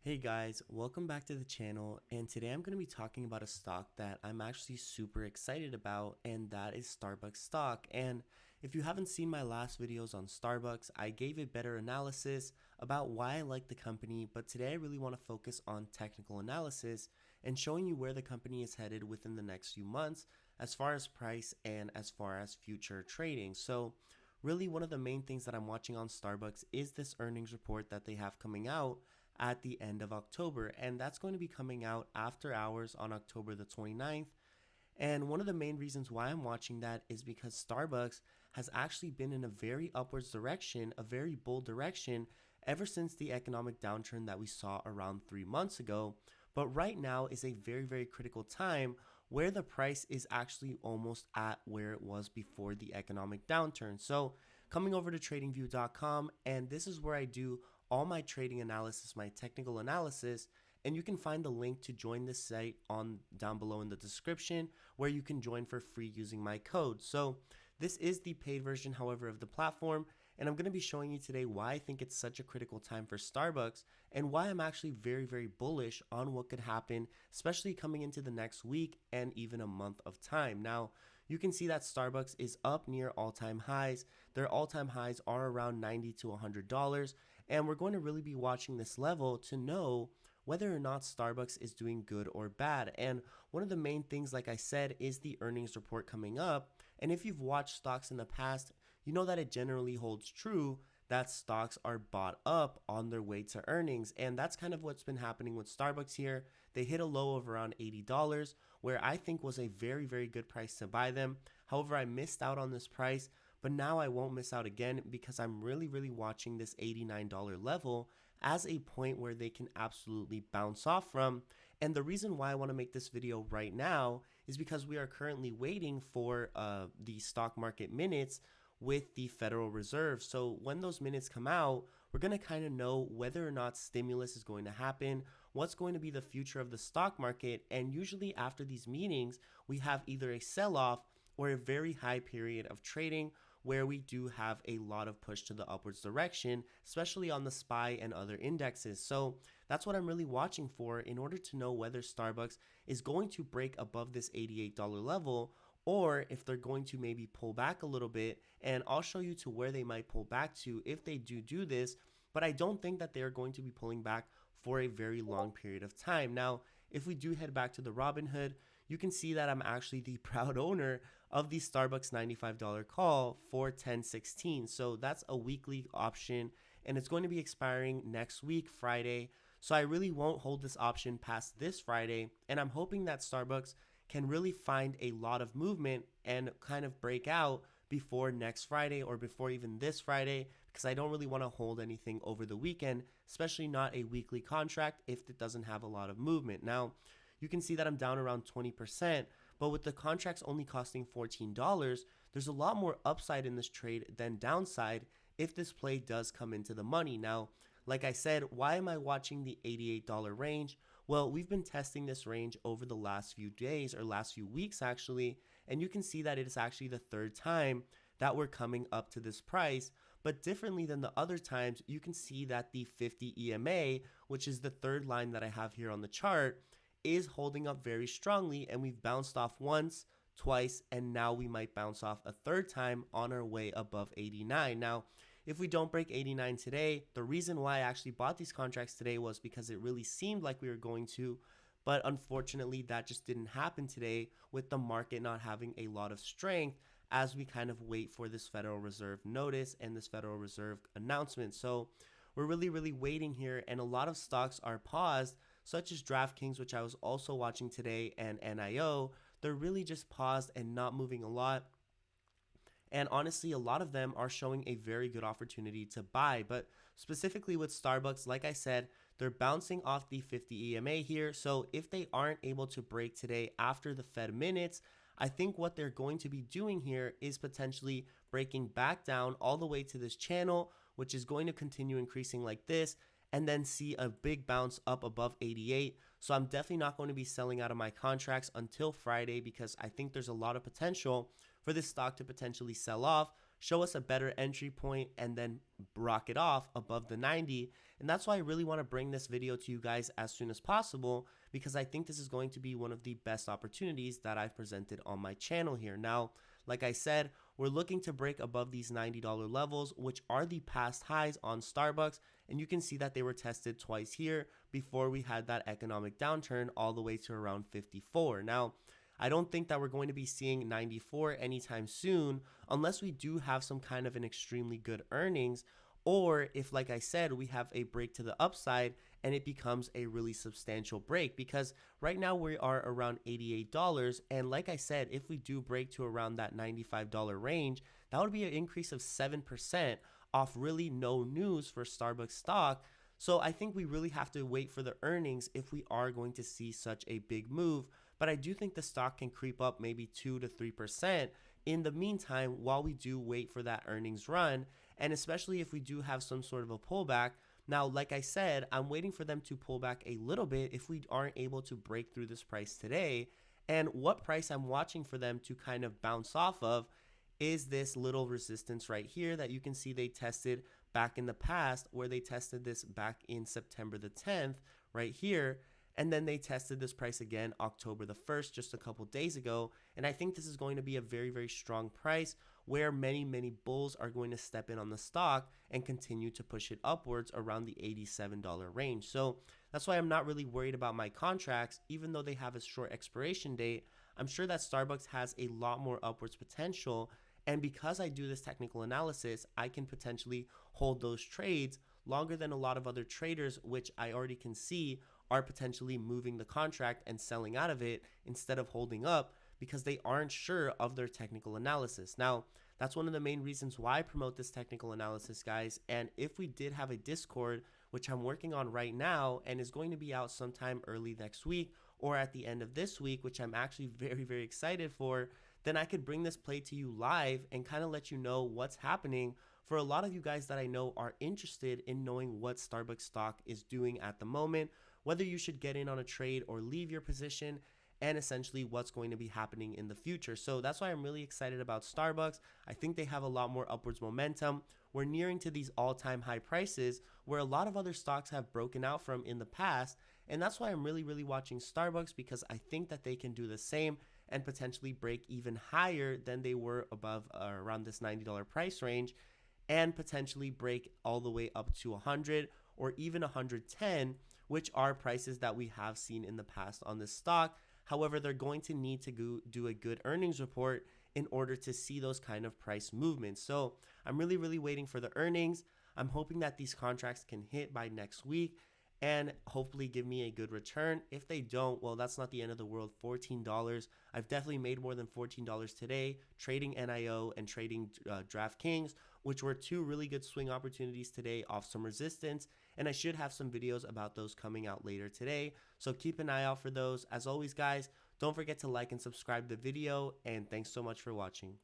Hey guys, welcome back to the channel, and today I'm going to be talking about a stock that I'm actually super excited about, and that is Starbucks stock. And if you haven't seen my last videos on Starbucks, I gave a better analysis about why I like the company, but today I really want to focus on technical analysis and showing you where the company is headed within the next few months as far as price and as far as future trading. So really one of the main things that I'm watching on Starbucks is this earnings report that they have coming out at the end of October, and that's going to be coming out after hours on October the 29th. And one of the main reasons why I'm watching that is because Starbucks has actually been in a very upwards direction, a very bold direction, ever since the economic downturn that we saw around 3 months ago. But right now is a very, very critical time where the price is actually almost at where it was before the economic downturn. So coming over to tradingview.com, and this is where I do all my trading analysis, my technical analysis, and you can find the link to join this site on down below in the description, where you can join for free using my code. So this is the paid version, however, of the platform, and I'm going to be showing you today why I think it's such a critical time for Starbucks and why I'm actually very, very bullish on what could happen, especially coming into the next week and even a month of time. Now, you can see that Starbucks is up near all-time highs. Their all-time highs are around $90 to $100, and we're going to really be watching this level to know whether or not Starbucks is doing good or bad. And one of the main things, like I said, is the earnings report coming up. And if you've watched stocks in the past, you know that it generally holds true that stocks are bought up on their way to earnings. And that's kind of what's been happening with Starbucks here. They hit a low of around $80, where I think was a very, very good price to buy them. However, I missed out on this price, but now I won't miss out again because I'm really, really watching this $89 level as a point where they can absolutely bounce off from. And the reason why I want to make this video right now is because we are currently waiting for the stock market minutes with the Federal Reserve. So when those minutes come out, we're going to kind of know whether or not stimulus is going to happen, what's going to be the future of the stock market. And usually after these meetings, we have either a sell-off or a very high period of trading where we do have a lot of push to the upwards direction, especially on the SPY and other indexes. So that's what I'm really watching for in order to know whether Starbucks is going to break above this $88 level, or if they're going to maybe pull back a little bit. And I'll show you to where they might pull back to if they do this. But I don't think that they are going to be pulling back for a very long period of time. Now, if we do head back to the Robinhood, you can see that I'm actually the proud owner of the Starbucks $95 call for 10/16. So that's a weekly option, and it's going to be expiring next week, Friday. So I really won't hold this option past this Friday, and I'm hoping that Starbucks can really find a lot of movement and kind of break out before next Friday or before even this Friday, because I don't really want to hold anything over the weekend, especially not a weekly contract if it doesn't have a lot of movement. Now, you can see that I'm down around 20%, but with the contracts only costing $14, there's a lot more upside in this trade than downside if this play does come into the money. Now, like I said, why am I watching the $88 range? Well, we've been testing this range over the last few days, or last few weeks actually, and you can see that it is actually the third time that we're coming up to this price. But differently than the other times, you can see that the 50 EMA, which is the third line that I have here on the chart, is holding up very strongly, and we've bounced off once, twice, and now we might bounce off a third time on our way above 89. Now, if we don't break 89 today, the reason why I actually bought these contracts today was because it really seemed like we were going to, but unfortunately that just didn't happen today with the market not having a lot of strength as we kind of wait for this Federal Reserve notice and this Federal Reserve announcement. So we're really, really waiting here, and a lot of stocks are paused, such as DraftKings, which I was also watching today, and NIO. They're really just paused and not moving a lot. And honestly, a lot of them are showing a very good opportunity to buy. But specifically with Starbucks, like I said, they're bouncing off the 50 EMA here. So if they aren't able to break today after the Fed minutes, I think what they're going to be doing here is potentially breaking back down all the way to this channel, which is going to continue increasing like this, and then see a big bounce up above 88. So I'm definitely not going to be selling out of my contracts until Friday, because I think there's a lot of potential for this stock to potentially sell off, show us a better entry point, and then rocket off above the 90, And that's why I really want to bring this video to you guys as soon as possible, because I think this is going to be one of the best opportunities that I've presented on my channel here. Now, like I said, we're looking to break above these $90 levels, which are the past highs on Starbucks. And you can see that they were tested twice here before we had that economic downturn all the way to around 54. Now, I don't think that we're going to be seeing 94 anytime soon unless we do have some kind of an extremely good earnings, or if, like I said, we have a break to the upside and it becomes a really substantial break, because right now we are around $88. And like I said, if we do break to around that $95 range, that would be an increase of 7% off really no news for Starbucks stock. So I think we really have to wait for the earnings if we are going to see such a big move. But I do think the stock can creep up maybe 2 to 3% in the meantime while we do wait for that earnings run. And especially if we do have some sort of a pullback. Now, like I said, I'm waiting for them to pull back a little bit if we aren't able to break through this price today. And what price I'm watching for them to kind of bounce off of is this little resistance right here that you can see they tested back in the past, where they tested this back in September the 10th right here. And then they tested this price again October the 1st, just a couple days ago. And I think this is going to be a very, very strong price where many, many bulls are going to step in on the stock and continue to push it upwards around the $87 range. So that's why I'm not really worried about my contracts, even though they have a short expiration date. I'm sure that Starbucks has a lot more upwards potential. And because I do this technical analysis, I can potentially hold those trades longer than a lot of other traders, which I already can see are potentially moving the contract and selling out of it instead of holding up, because they aren't sure of their technical analysis. Now, that's one of the main reasons why I promote this technical analysis, guys. And if we did have a Discord, which I'm working on right now and is going to be out sometime early next week or at the end of this week, which I'm actually very, very excited for, then I could bring this play to you live and kind of let you know what's happening for a lot of you guys that I know are interested in knowing what Starbucks stock is doing at the moment, whether you should get in on a trade or leave your position, and essentially what's going to be happening in the future. So that's why I'm really excited about Starbucks. I think they have a lot more upwards momentum. We're nearing to these all-time high prices where a lot of other stocks have broken out from in the past. And that's why I'm really, really watching Starbucks, because I think that they can do the same and potentially break even higher than they were above around this $90 price range, and potentially break all the way up to 100 or even 110, which are prices that we have seen in the past on this stock. However, they're going to need to do a good earnings report in order to see those kind of price movements. So I'm really, really waiting for the earnings. I'm hoping that these contracts can hit by next week and hopefully give me a good return. If they don't, well, that's not the end of the world. $14. I've definitely made more than $14 today trading NIO and trading DraftKings, which were two really good swing opportunities today off some resistance. And I should have some videos about those coming out later today. So keep an eye out for those. As always, guys, don't forget to like and subscribe the video. And thanks so much for watching.